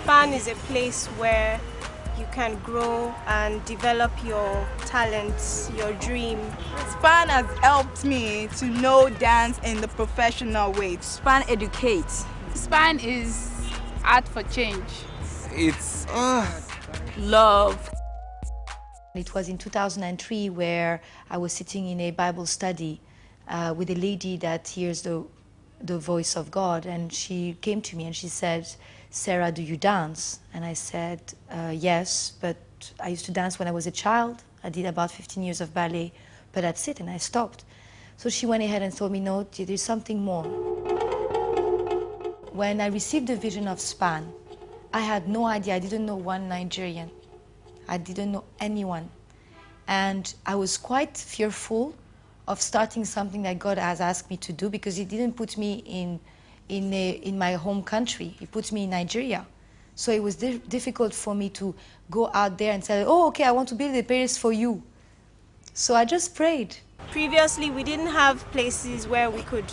SPAN is a place where you can grow and develop your talents, your dream. SPAN has helped me to know dance in the professional way. SPAN educates. SPAN is art for change. It's love. It was in 2003 where I was sitting in a Bible study with a lady that hears the voice of God, and she came to me and she said, "Sarah, do you dance?" And I said, yes, but I used to dance when I was a child. I did about 15 years of ballet, but that's it, and I stopped. So she went ahead and told me, no, there's something more. When I received the vision of SPAN, I had no idea. I didn't know one Nigerian. I didn't know anyone. And I was quite fearful of starting something that God has asked me to do, because He didn't put me in my home country. He put me in Nigeria. So it was difficult for me to go out there and say, oh, okay, I want to build a place for you. So I just prayed. Previously, we didn't have places where we could,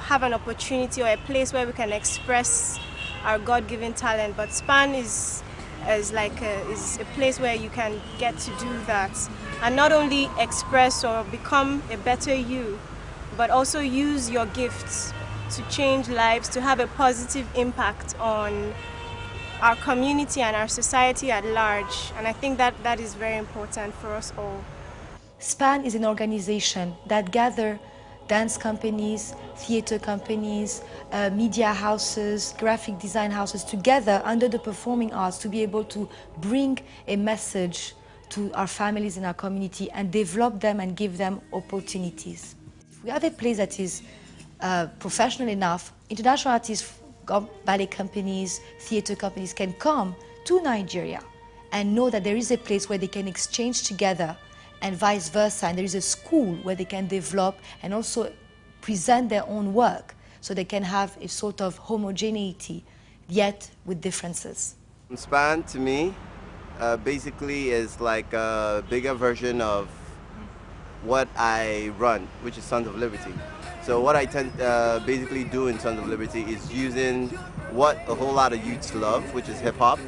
have an opportunity or a place where we can express our God-given talent. But SPAN is a place where you can get to do that, and not only express or become a better you, but also use your gifts to change lives, to have a positive impact on our community and our society at large. And I think that is very important for us all. SPAN is an organization that gathers dance companies, theater companies, media houses, graphic design houses together under the performing arts to be able to bring a message to our families in our community and develop them and give them opportunities. If we have a place that is professional enough, international artists, ballet companies, theater companies can come to Nigeria and know that there is a place where they can exchange together, and vice versa, and there is a school where they can develop and also present their own work, so they can have a sort of homogeneity, yet with differences. SPAN to me basically is like a bigger version of what I run, which is Sons of Liberty. So what I tend basically do in Sons of Liberty is using what a whole lot of youths love, which is hip-hop,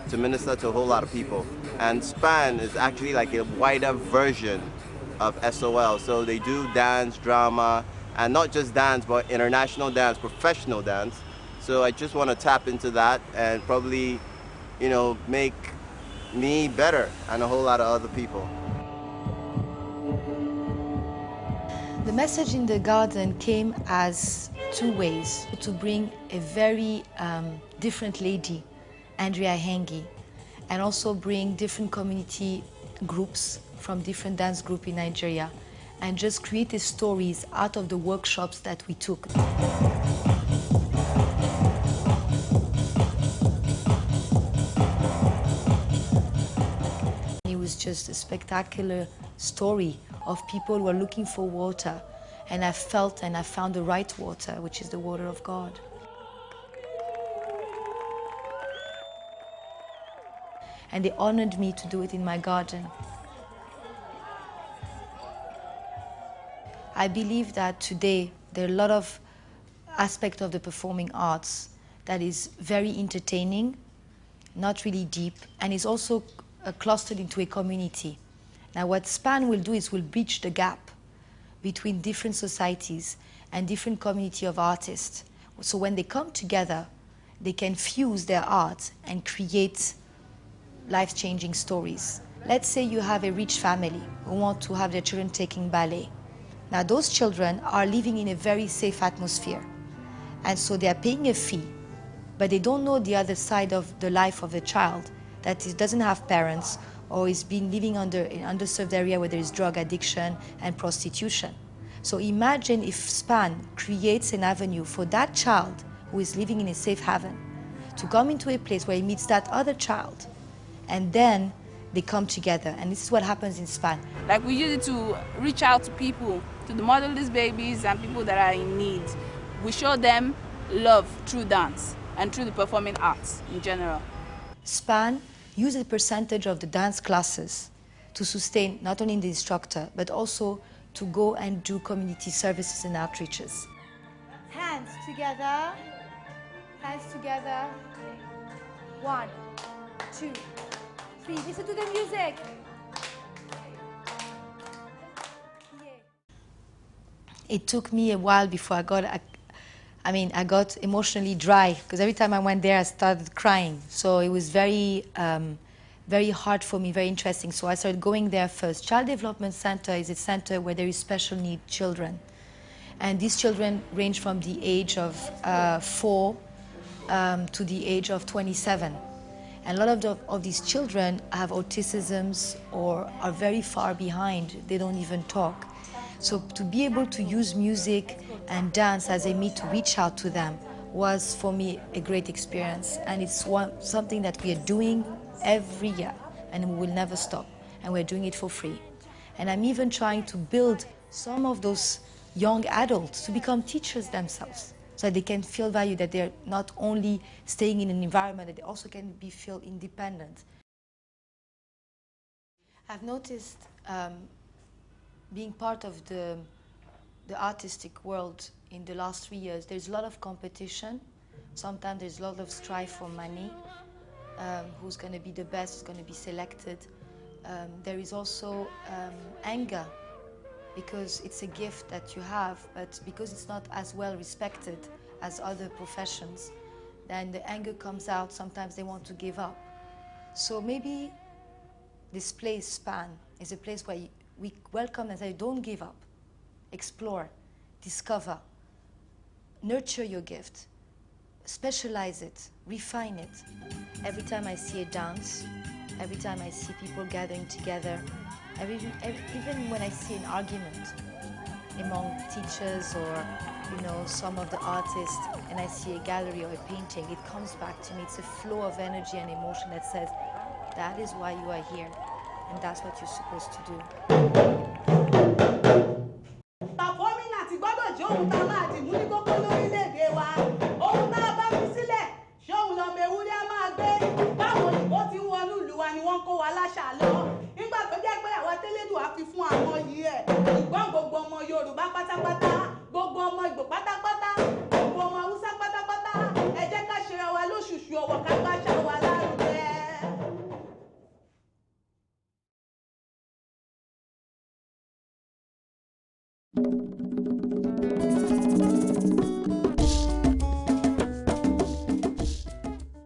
to minister to a whole lot of people. And SPAN is actually like a wider version of SOL. So they do dance, drama, and not just dance, but international dance, professional dance. So I just want to tap into that and probably, make me better and a whole lot of other people. The message in the garden came as two ways: to bring a very different lady, Andrea Hengi, and also bring different community groups from different dance groups in Nigeria, and just create the stories out of the workshops that we took. It was just a spectacular story of people who are looking for water, and I felt and I found the right water, which is the water of God. And they honored me to do it in my garden. I believe that today there are a lot of aspects of the performing arts that is very entertaining, not really deep, and is also clustered into a community. Now what SPAN will do is will bridge the gap between different societies and different community of artists. So when they come together, they can fuse their art and create life-changing stories. Let's say you have a rich family who want to have their children taking ballet. Now those children are living in a very safe atmosphere, and so they are paying a fee, but they don't know the other side of the life of a child that doesn't have parents or is been living in an underserved area where there is drug addiction and prostitution. So imagine if SPAN creates an avenue for that child who is living in a safe haven to come into a place where he meets that other child, and then they come together. And this is what happens in SPAN. Like, we use it to reach out to people, to the motherless babies and people that are in need. We show them love through dance and through the performing arts in general. SPAN uses a percentage of the dance classes to sustain not only the instructor, but also to go and do community services and outreaches. Hands together, hands together. 1, 2, 3. Listen to the music. It took me a while before I got emotionally dry, because every time I went there I started crying. So it was very hard for me, very interesting. So I started going there first. Child Development Center is a center where there is special need children. And these children range from the age of 4 to the age of 27. And a lot of these children have autisms or are very far behind. They don't even talk. So to be able to use music and dance as a means to reach out to them was for me a great experience. And it's something that we are doing every year, and we will never stop. And we're doing it for free. And I'm even trying to build some of those young adults to become teachers themselves, so that they can feel value, that they're not only staying in an environment, that they also can feel independent. I've noticed being part of the artistic world in the last 3 years, there's a lot of competition. Sometimes there's a lot of strife for money. Who's going to be the best, who's going to be selected. There is also anger, because it's a gift that you have, but because it's not as well respected as other professions, then the anger comes out. Sometimes they want to give up. So maybe this place, SPAN, is a place where we welcome and say, don't give up. Explore, discover, nurture your gift, specialize it, refine it. Every time I see a dance, every time I see people gathering together, even when I see an argument among teachers or some of the artists, and I see a gallery or a painting, it comes back to me. It's a flow of energy and emotion that says, that is why you are here, and that's what you're supposed to do. Performing àti gbọ́dọ̀ jẹ́ ohun tá a máa dì mú ní kókó lórílẹ̀‐èdè wa. Ohun tá a bá fi sílẹ̀, ṣé òun lọ́mọ ewúrẹ́ máa gbé? Báwo òyìnbó ti ń wọnú ìlú wa ni wọ́n ń kó wa láṣà lọ. Nígbà tó jẹ́ pé àwa tẹ́lẹ̀dùn á fi fún àwọn yìí ẹ̀. Ṣùgbọ́n gbogbo ọmọ Yorùbá pátápátá, gbogbo ọmọ Ìgbò pátápátá, gbogbo ọmọ Haúsá pátápátá, ẹ jẹ́ ká ṣe wa lóṣùṣù ọwọ́ ká gbàṣà wa lárugẹ.